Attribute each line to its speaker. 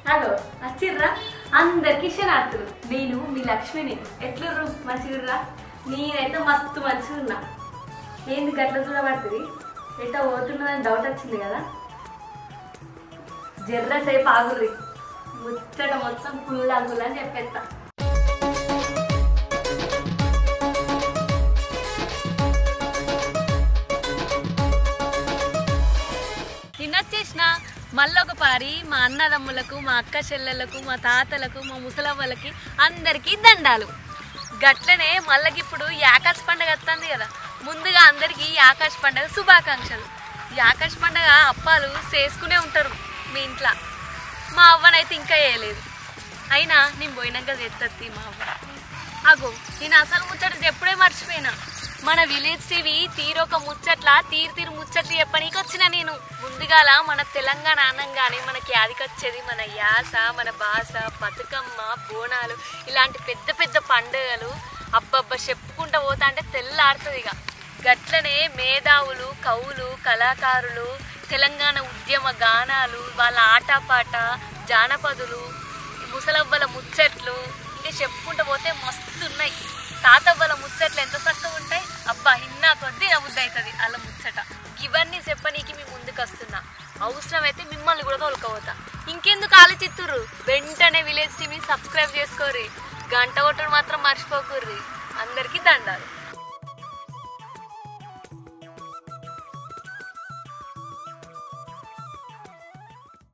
Speaker 1: Hello వచ్చిర్రా అందరికి శనార్థులు. నేను మీ లక్ష్మిని. ఎట్లుర్రు? మంచిగుర్రా? నేనైతే మస్తు మంచిగా ఉన్నా. ఏంది గట్ల చూడబడుతుంది? ఎట్టా పోతున్నదని డౌట్ వచ్చింది కదా. జర్ర సేపు ఆగుర్రి, ముచ్చట మొత్తం కుళ్ళు అని చెప్పేస్తా. నిన్నొచ్చేసిన మళ్ళొక పారి మా అన్నదమ్ములకు, మా అక్క చెల్లెళ్ళకు, మా తాతలకు, మా ముసలవ్వలకి అందరికీ దండాలు. గట్లనే మళ్ళకిప్పుడు ఈ ఆకాశ పండుగ వస్తుంది కదా. ముందుగా అందరికీ ఈ ఆకాశ పండుగ శుభాకాంక్షలు. ఈ ఆకాశ పండుగ అప్పాలు చేసుకునే ఉంటారు మీ ఇంట్లో. మా అవ్వనైతే ఇంకా వేయలేదు, అయినా నేను పోయినాక చేస్తుంది మా అవ్వ. అగో నేను అసలు ముచ్చట ఎప్పుడే మర్చిపోయినా. మన విలేజ్ టీవీ తీరొక ముచ్చట్ల తీరు ముచ్చట్లు చెప్పనీకి వచ్చిన నేను. ముందుగాల మన తెలంగాణ అనంగానే మనకి యాదికొచ్చేది మన యాస, మన భాష, బతుకమ్మ, బోనాలు, ఇలాంటి పెద్ద పెద్ద పండుగలు. అబ్బబ్బ చెప్పుకుంటూ పోతా అంటే తెల్లాడుతుంది ఇక. గట్లనే మేధావులు, కవులు, కళాకారులు, తెలంగాణ ఉద్యమ గానాలు, వాళ్ళ ఆటపాట, జానపదులు, ముసలవ్వల ముచ్చట్లు, ఇంకా చెప్పుకుంటూ పోతే మస్తు ఉన్నాయి. తాతవ్వల ముచ్చట్లు ఎంత చక్కగా ఉంటాయి. అబ్బా ఇన్నా కొద్దీ నవ్వుద్ది అవుతుంది అలా ముచ్చట. ఇవన్నీ చెప్పనీకి మీ ముందుకు వస్తున్నా. అవసరమైతే మిమ్మల్ని కూడా తోలుకోపోతా. ఇంకెందుకు ఆలోచిస్తుర్రు? వెంటనే విలేజ్ టీవీ సబ్స్క్రైబ్ చేసుకోర్రి, గంట కొట్టడం మాత్రం మర్చిపోకుర్రి. అందరికీ దండాలు.